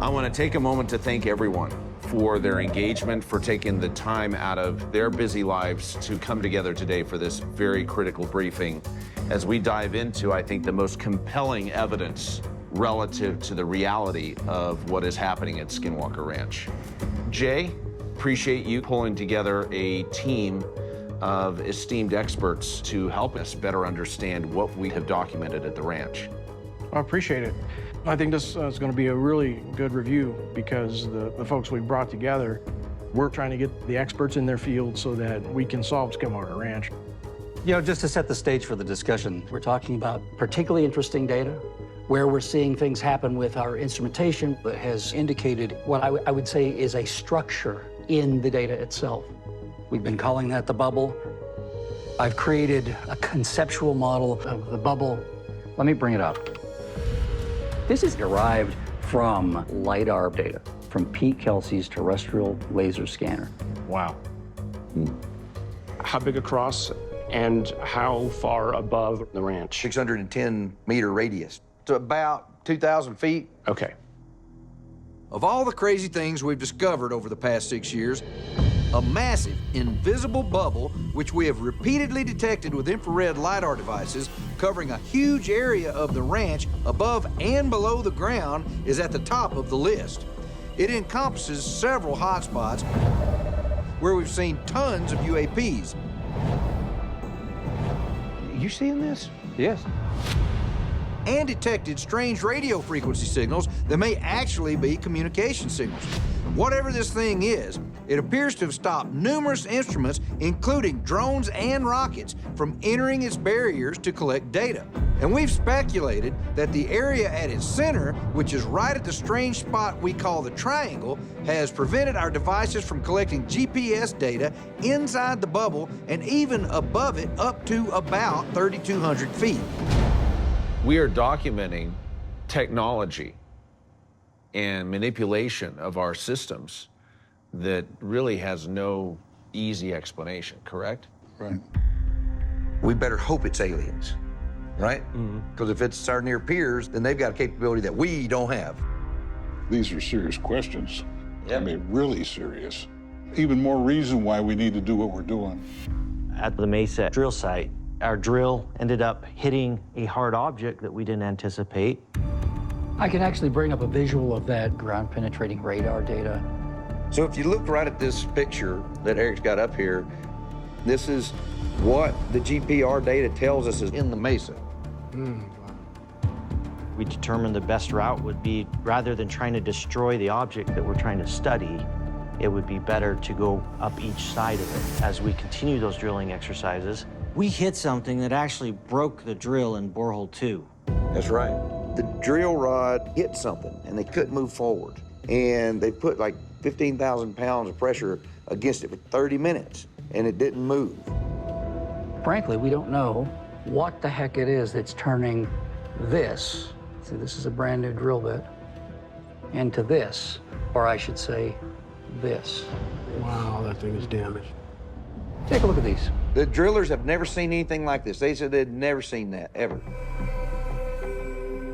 I want to take a moment to thank everyone for their engagement, for taking the time out of their busy lives to come together today for this very critical briefing as we dive into, I think, the most compelling evidence relative to the reality of what is happening at Skinwalker Ranch. Jay, appreciate you pulling together a team of esteemed experts to help us better understand what we have documented at the ranch. I appreciate it. I think this is going to be a really good review because the folks we brought together, we're trying to get the experts in their field so that we can solve Skinwalker Ranch. You know, just to set the stage for the discussion, we're talking about particularly interesting data, where we're seeing things happen with our instrumentation that has indicated what I would say is a structure in the data itself. We've been calling that the bubble. I've created a conceptual model of the bubble. Let me bring it up. This is derived from LiDAR data, from Pete Kelsey's terrestrial laser scanner. Wow. How big across and how far above the ranch? 610-meter radius. It's about 2,000 feet. Okay. Of all the crazy things we've discovered over the past 6 years, a massive invisible bubble, which we have repeatedly detected with infrared LiDAR devices covering a huge area of the ranch above and below the ground, is at the top of the list. It encompasses several hotspots where we've seen tons of UAPs. You seeing this? Yes. And detected strange radio frequency signals that may actually be communication signals. Whatever this thing is, it appears to have stopped numerous instruments, including drones and rockets, from entering its barriers to collect data. And we've speculated that the area at its center, which is right at the strange spot we call the triangle, has prevented our devices from collecting GPS data inside the bubble and even above it up to about 3,200 feet. We are documenting technology and manipulation of our systems that really has no easy explanation, correct? Right. We better hope it's aliens, right? Because if it's our near peers, then they've got a capability that we don't have. These are serious questions. Yep. I mean, really serious. Even more reason why we need to do what we're doing. At the Mesa drill site, our drill ended up hitting a hard object that we didn't anticipate. I can actually bring up a visual of that ground-penetrating radar data. So if you look right at this picture that Eric's got up here, this is what the GPR data tells us is in the Mesa. We determined the best route would be, rather than trying to destroy the object that we're trying to study, it would be better to go up each side of it. As we continue those drilling exercises, we hit something that actually broke the drill in borehole 2. That's right. The drill rod hit something and they couldn't move forward. And they put like 15,000 pounds of pressure against it for 30 minutes and it didn't move. Frankly, we don't know what the heck it is that's turning this, see, this is a brand new drill bit, into this, or I should say, this. Wow, that thing is damaged. Take a look at these. The drillers have never seen anything like this. They said they'd never seen that, ever.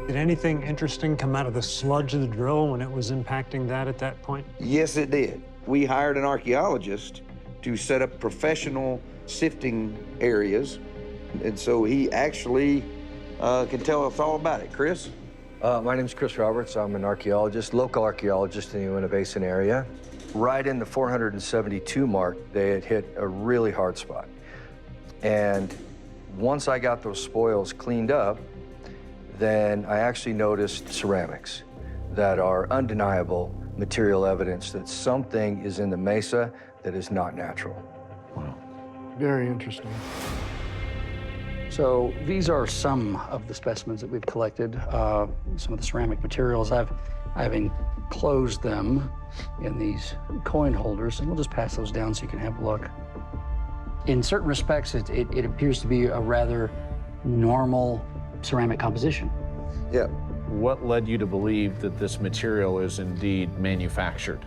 Did anything interesting come out of the sludge of the drill when it was impacting that at that point? Yes, it did. We hired an archaeologist to set up professional sifting areas. And so he actually can tell us all about it. Chris? My name's Chris Roberts. I'm an archaeologist, local archaeologist in the Uinta Basin area. Right in the 472 mark, they had hit a really hard spot. And once I got those spoils cleaned up, then I actually noticed ceramics that are undeniable material evidence that something is in the mesa that is not natural. Wow. Very interesting. So these are some of the specimens that we've collected, some of the ceramic materials. I've enclosed them in these coin holders, and we'll just pass those down so you can have a look. In certain respects, it appears to be a rather normal ceramic composition. Yeah. What led you to believe that this material is indeed manufactured?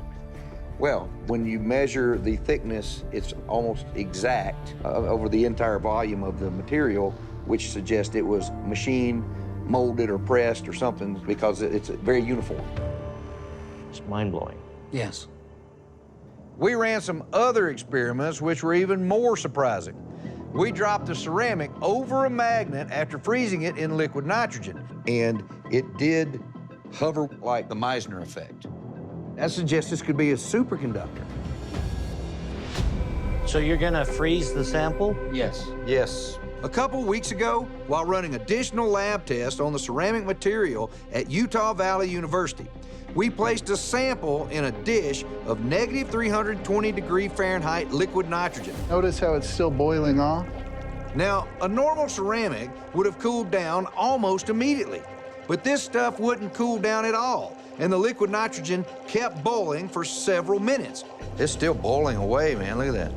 Well, when you measure the thickness, it's almost exact over the entire volume of the material, which suggests it was machined, molded, or pressed or something because it's very uniform. It's mind-blowing. Yes. We ran some other experiments which were even more surprising. We dropped the ceramic over a magnet after freezing it in liquid nitrogen, and it did hover like the Meissner effect. That suggests this could be a superconductor. So you're gonna freeze the sample? Yes. Yes. A couple weeks ago, while running additional lab tests on the ceramic material at Utah Valley University, we placed a sample in a dish of negative 320 degree Fahrenheit liquid nitrogen. Notice how it's still boiling off? Now, a normal ceramic would have cooled down almost immediately, but this stuff wouldn't cool down at all, and the liquid nitrogen kept boiling for several minutes. It's still boiling away, man, look at that.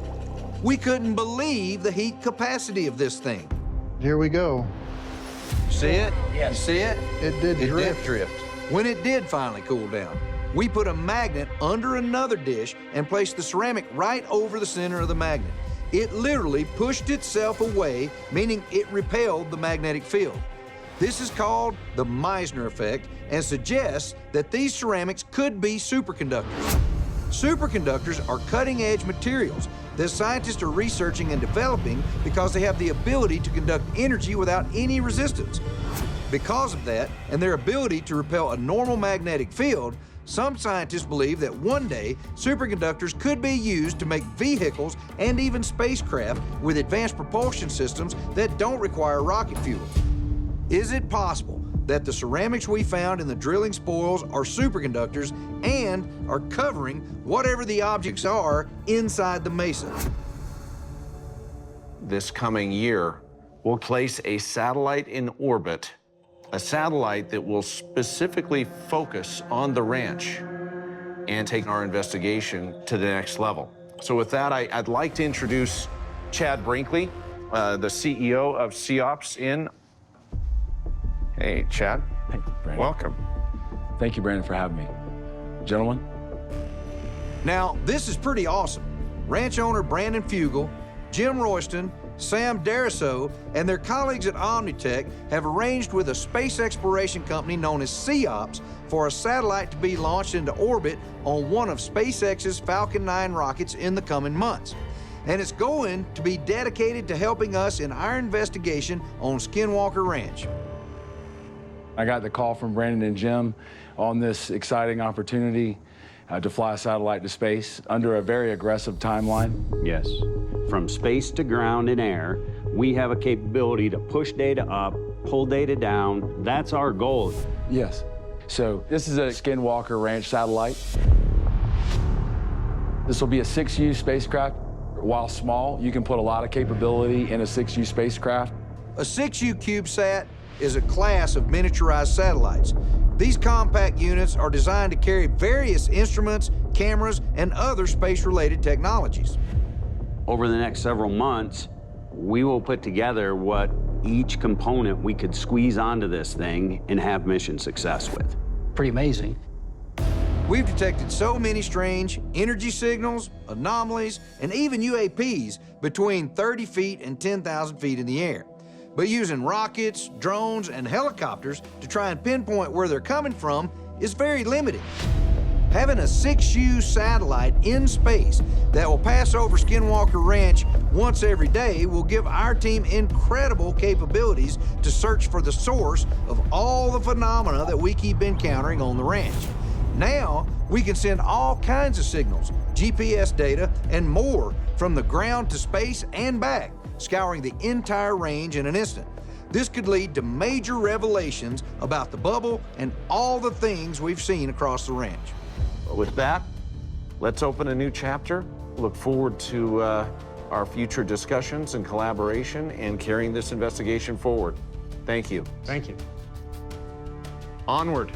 We couldn't believe the heat capacity of this thing. Here we go. See it? Yes. You see it? It did drift. drift. When it did finally cool down, we put a magnet under another dish and placed the ceramic right over the center of the magnet. It literally pushed itself away, meaning it repelled the magnetic field. This is called the Meissner effect and suggests that these ceramics could be superconductors. Superconductors are cutting-edge materials that scientists are researching and developing because they have the ability to conduct energy without any resistance. Because of that, and their ability to repel a normal magnetic field, some scientists believe that one day superconductors could be used to make vehicles and even spacecraft with advanced propulsion systems that don't require rocket fuel. Is it possible that the ceramics we found in the drilling spoils are superconductors and are covering whatever the objects are inside the mesa? This coming year, we'll place a satellite in orbit, a satellite that will specifically focus on the ranch and take our investigation to the next level. So with that, I'd like to introduce Chad Brinkley, the CEO of CEOPS in. Hey, Chad. Thank you, Brandon. Welcome. Thank you, Brandon, for having me. Gentlemen. Now, this is pretty awesome. Ranch owner Brandon Fugel, Jim Royston, Sam Dariso, and their colleagues at Omnitech have arranged with a space exploration company known as CEOPS for a satellite to be launched into orbit on one of SpaceX's Falcon 9 rockets in the coming months. And it's going to be dedicated to helping us in our investigation on Skinwalker Ranch. I got the call from Brandon and Jim on this exciting opportunity to fly a satellite to space under a very aggressive timeline. Yes. From space to ground and air, we have a capability to push data up, pull data down. That's our goal. Yes. So this is a Skinwalker Ranch satellite. This will be a 6U spacecraft. While small, you can put a lot of capability in a 6U spacecraft. A 6U CubeSat is a class of miniaturized satellites. These compact units are designed to carry various instruments, cameras, and other space-related technologies. Over the next several months, we will put together what each component we could squeeze onto this thing and have mission success with. Pretty amazing. We've detected so many strange energy signals, anomalies, and even UAPs between 30 feet and 10,000 feet in the air. But using rockets, drones, and helicopters to try and pinpoint where they're coming from is very limiting. Having a 6U satellite in space that will pass over Skinwalker Ranch once every day will give our team incredible capabilities to search for the source of all the phenomena that we keep encountering on the ranch. Now, we can send all kinds of signals, GPS data, and more from the ground to space and back, scouring the entire range in an instant. This could lead to major revelations about the bubble and all the things we've seen across the ranch. With that, let's open a new chapter. Look forward to our future discussions and collaboration and carrying this investigation forward. Thank you. Thank you. Onward.